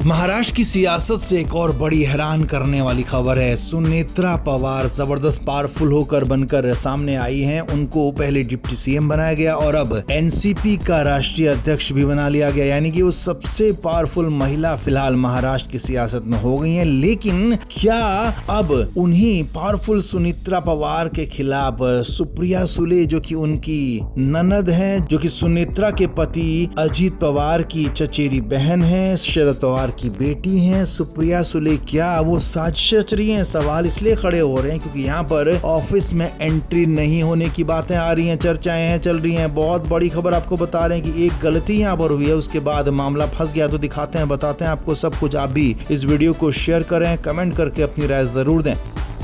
महाराष्ट्र की सियासत से एक और बड़ी हैरान करने वाली खबर है। सुनेत्रा पवार जबरदस्त पावरफुल होकर बनकर सामने आई हैं। उनको पहले डिप्टी सीएम बनाया गया और अब एनसीपी का राष्ट्रीय अध्यक्ष भी बना लिया गया, यानी कि वो सबसे पावरफुल महिला फिलहाल महाराष्ट्र की सियासत में हो गई हैं। लेकिन क्या अब उन्हीं पावरफुल सुनेत्रा पवार के खिलाफ सुप्रिया सुले, जो कि उनकी ननद हैं, जो कि सुनेत्रा के पति अजीत पवार की चचेरी बहन है, शरद पवार की बेटी हैं सुप्रिया सुले, क्या वो साजिश रच रही हैं? सवाल इसलिए खड़े हो रहे हैं क्योंकि यहाँ पर ऑफिस में एंट्री नहीं होने की बातें आ रही हैं, चर्चाएं हैं, चल रही हैं। बहुत बड़ी खबर आपको बता रहे हैं कि एक गलती यहाँ पर हुई है, उसके बाद मामला फंस गया। तो दिखाते हैं, बताते हैं आपको सब कुछ। आप भी इस वीडियो को शेयर करें, कमेंट करके अपनी राय जरूर दें।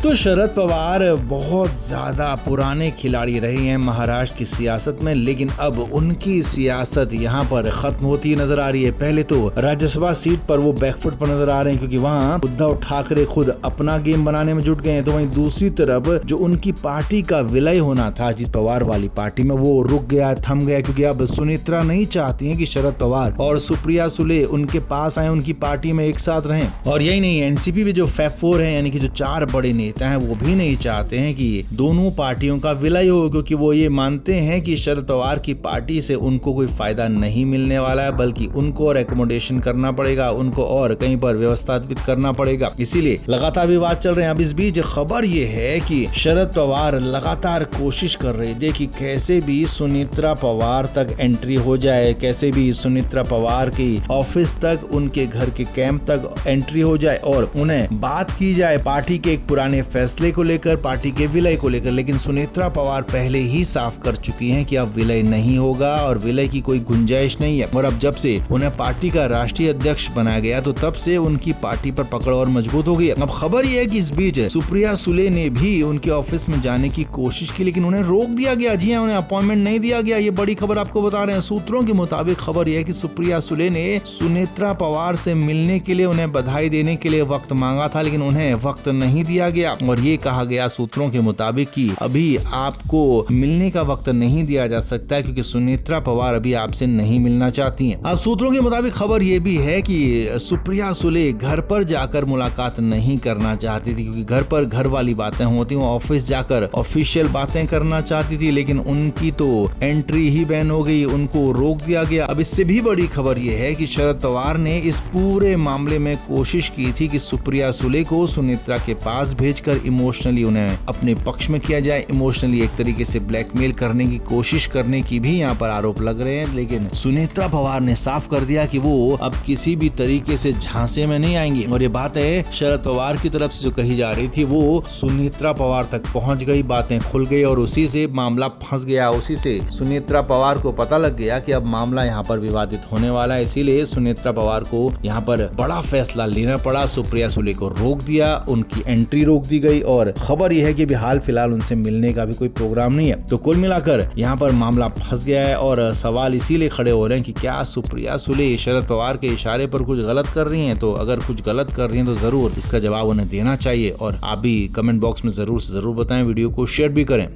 तो शरद पवार बहुत ज्यादा पुराने खिलाड़ी रहे हैं महाराष्ट्र की सियासत में, लेकिन अब उनकी सियासत यहाँ पर खत्म होती नजर आ रही है। पहले तो राज्यसभा सीट पर वो बैकफुट पर नजर आ रहे हैं क्योंकि वहाँ उद्धव ठाकरे खुद अपना गेम बनाने में जुट गए हैं। तो वहीं दूसरी तरफ जो उनकी पार्टी का विलय होना था अजीत पवार वाली पार्टी में, वो रुक गया, थम गया, क्योंकि अब सुनेत्रा नहीं चाहती है कि शरद पवार और सुप्रिया सुले उनके पास आए, उनकी पार्टी में एक साथ रहें। और यही नहीं, एनसीपी में जो फैफ4 है, यानी कि जो 4 बड़े नेता हैं, वो भी नहीं चाहते हैं कि दोनों पार्टियों का विलय हो, क्योंकि वो ये मानते हैं कि शरद पवार की पार्टी से उनको कोई फायदा नहीं मिलने वाला है, बल्कि उनको और एकोमोडेशन करना पड़ेगा, उनको और कहीं पर व्यवस्थापित करना पड़ेगा। इसीलिए लगातार विवाद चल रहे हैं। अब इस बीच खबर ये है कि शरद पवार लगातार कोशिश कर रहे थे कि कैसे भी सुनेत्रा पवार तक एंट्री हो जाए, कैसे भी सुनेत्रा पवार की ऑफिस तक, उनके घर के कैंप तक एंट्री हो जाए और उन्हें बात की जाए पार्टी के एक पुराने फैसले को लेकर, पार्टी के विलय को लेकर। लेकिन सुनेत्रा पवार पहले ही साफ कर चुकी हैं कि अब विलय नहीं होगा और विलय की कोई गुंजाइश नहीं है। और अब जब से उन्हें पार्टी का राष्ट्रीय अध्यक्ष बनाया गया, तो तब से उनकी पार्टी पर पकड़ और मजबूत हो गई। अब खबर यह है कि इस बीच सुप्रिया सुले ने भी उनके ऑफिस में जाने की कोशिश की, लेकिन उन्हें रोक दिया गया। जी हाँ, उन्हें अपॉइंटमेंट नहीं दिया गया। ये बड़ी खबर आपको बता रहे हैं। सूत्रों के मुताबिक खबर यह है कि सुप्रिया सुले ने सुनेत्रा पवार से मिलने के लिए, उन्हें बधाई देने के लिए वक्त मांगा था, लेकिन उन्हें वक्त नहीं दिया गया। और ये कहा गया सूत्रों के मुताबिक कि अभी आपको मिलने का वक्त नहीं दिया जा सकता है क्योंकि सुनेत्रा पवार अभी आपसे नहीं मिलना चाहती हैं। अब सूत्रों के मुताबिक खबर ये भी है कि सुप्रिया सुले घर पर जाकर मुलाकात नहीं करना चाहती थी, क्योंकि घर पर घर वाली बातें होती, वो ऑफिस जाकर ऑफिशियल बातें करना चाहती थी, लेकिन उनकी तो एंट्री ही बैन हो गई, उनको रोक दिया गया। अब इससे भी बड़ी खबर ये है कि शरद पवार ने इस पूरे मामले में कोशिश की थी कि सुप्रिया सुले को सुनेत्रा के पास भेजकर इमोशनली उन्हें अपने पक्ष में किया जाए, इमोशनली एक तरीके से ब्लैकमेल करने की कोशिश करने की भी यहाँ पर आरोप लग रहे हैं। लेकिन सुनेत्रा पवार ने साफ कर दिया कि वो अब किसी भी तरीके से झांसे में नहीं आएंगी। और ये बात है शरद पवार की तरफ से जो कही जा रही थी, वो सुनेत्रा पवार तक पहुंच गई, बातें खुल गई और उसी से मामला फंस गया। उसी से सुनेत्रा पवार को पता लग गया कि अब मामला यहाँ पर विवादित होने वाला है। इसीलिए सुनेत्रा पवार को यहाँ पर बड़ा फैसला लेना पड़ा। सुप्रिया सुले को रोक दिया, उनकी एंट्री रोक दी गई और खबर यह है कि हाल फिलहाल उनसे मिलने का भी कोई प्रोग्राम नहीं है। तो कुल मिलाकर यहाँ पर मामला फंस गया है और सवाल इसीलिए खड़े हो रहे हैं कि क्या सुप्रिया सुले शरद पवार के इशारे पर कुछ गलत कर रही हैं? तो अगर कुछ गलत कर रही हैं तो जरूर इसका जवाब उन्हें देना चाहिए और आप भी कमेंट बॉक्स में जरूर से जरूर बताएं, वीडियो को शेयर भी करें।